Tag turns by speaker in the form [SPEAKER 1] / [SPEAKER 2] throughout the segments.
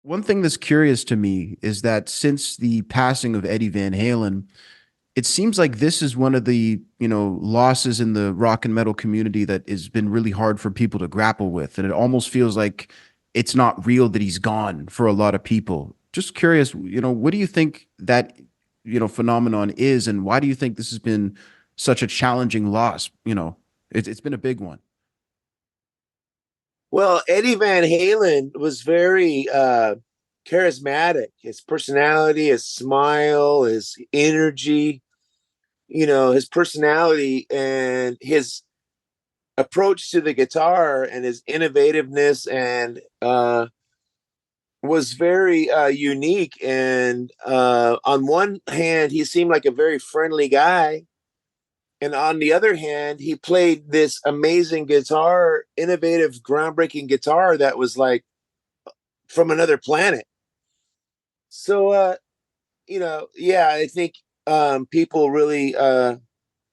[SPEAKER 1] One thing that's curious to me is that since the passing of Eddie Van Halen, it seems like this is one of the, losses in the rock and metal community that has been really hard for people to grapple with. And it almost feels like it's not real that he's gone for a lot of people. Just curious, what do you think that, phenomenon is, and why do you think this has been such a challenging loss? It's been a big one.
[SPEAKER 2] Well, Eddie Van Halen was very charismatic. His personality, his smile, his energy, his personality and his approach to the guitar and his innovativeness and was very unique. And on one hand, he seemed like a very friendly guy. And on the other hand, he played this amazing guitar, innovative, groundbreaking guitar that was like from another planet. So, yeah, I think people really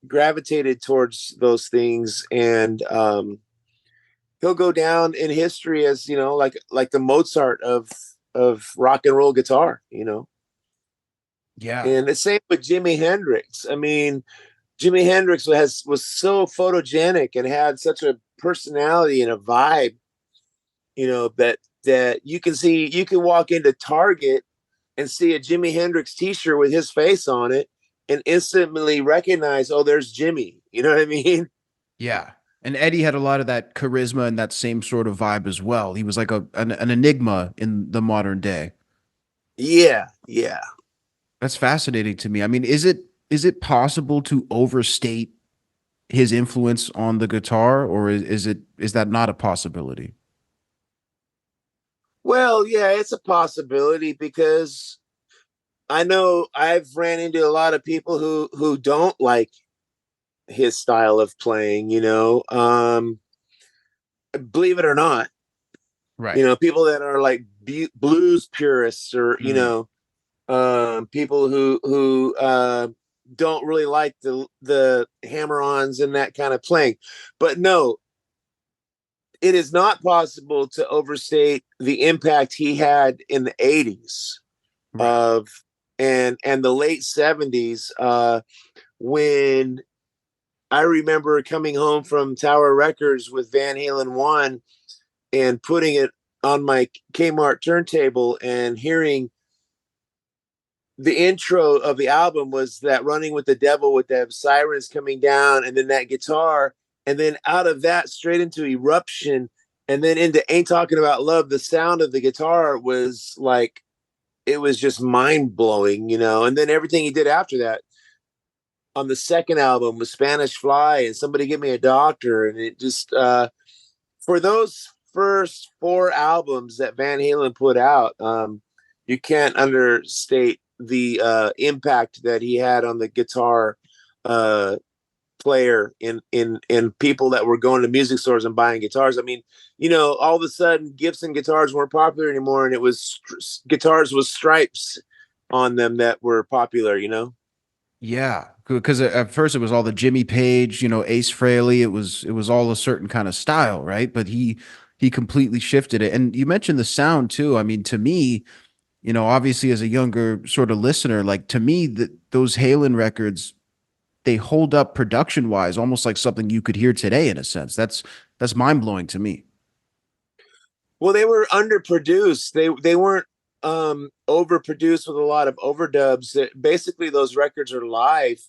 [SPEAKER 2] gravitated towards those things, and he'll go down in history as like the Mozart of rock and roll guitar.
[SPEAKER 1] Yeah.
[SPEAKER 2] And the same with Jimi Hendrix. I mean, Jimi Hendrix was so photogenic and had such a personality and a vibe, that you can walk into Target and see a Jimi Hendrix t-shirt with his face on it and instantly recognize, oh, there's Jimmy. You know what I mean?
[SPEAKER 1] Yeah. And Eddie had a lot of that charisma and that same sort of vibe as well. He was like an enigma in the modern day.
[SPEAKER 2] Yeah, yeah.
[SPEAKER 1] That's fascinating to me. I mean, is it possible to overstate his influence on the guitar, or is that not a possibility?
[SPEAKER 2] Well, yeah, it's a possibility because I know I've ran into a lot of people who don't like his style of playing, believe it or not,
[SPEAKER 1] Right.
[SPEAKER 2] people that are like blues purists or,
[SPEAKER 1] Mm.
[SPEAKER 2] people who don't really like the hammer-ons and that kind of playing. But no, it is not possible to overstate the impact he had in the 80s
[SPEAKER 1] Right.
[SPEAKER 2] of and the late 70s, when I remember coming home from Tower Records with Van Halen 1 and putting it on my Kmart turntable and hearing the intro of the album was that Running with the Devil with the sirens coming down and then that guitar, and then out of that straight into Eruption, and then into Ain't Talking About Love. The sound of the guitar was like, it was just mind blowing. And then everything he did after that on the second album was Spanish Fly and Somebody Give Me a Doctor. And it just, for those first four albums that Van Halen put out, you can't understate the impact that he had on the guitar uh, player in people that were going to music stores and buying guitars. I mean, all of a sudden Gibson guitars weren't popular anymore, and it was guitars with stripes on them that were popular.
[SPEAKER 1] Yeah, because at first it was all the Jimmy Page, Ace Frehley. It was all a certain kind of style, right? But he completely shifted it. And you mentioned the sound too. I mean, to me, obviously as a younger sort of listener, like to me, those Halen records, they hold up production wise, almost like something you could hear today in a sense. That's mind blowing to me.
[SPEAKER 2] Well, they were underproduced. They weren't overproduced with a lot of overdubs. Basically, those records are live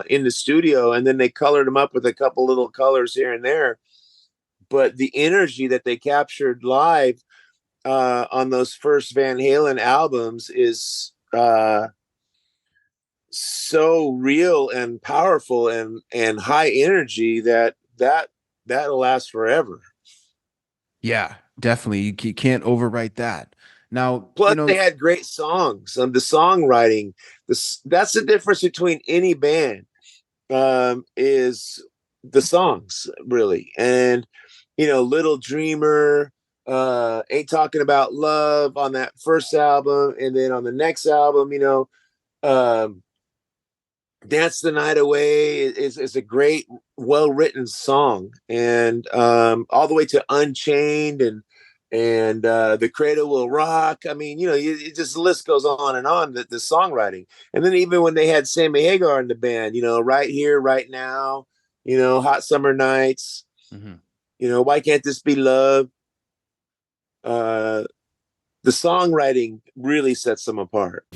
[SPEAKER 2] in the studio, and then they colored them up with a couple little colors here and there. But the energy that they captured live on those first Van Halen albums is so real and powerful and high energy that'll last forever.
[SPEAKER 1] Yeah, definitely. You can't overwrite that. Now,
[SPEAKER 2] Plus, they had great songs. The songwriting, that's the difference between any band, is the songs really. And Little Dreamer, Ain't Talking About Love on that first album, and then on the next album, um, Dance the Night Away is a great, well written song, and all the way to Unchained and the Cradle Will Rock. I mean, it just the list goes on and on. The songwriting, and then even when they had Sammy Hagar in the band, Right Here, Right Now, Hot Summer Nights,
[SPEAKER 1] Mhm.
[SPEAKER 2] Why Can't This Be Love? Uh, the songwriting really sets them apart.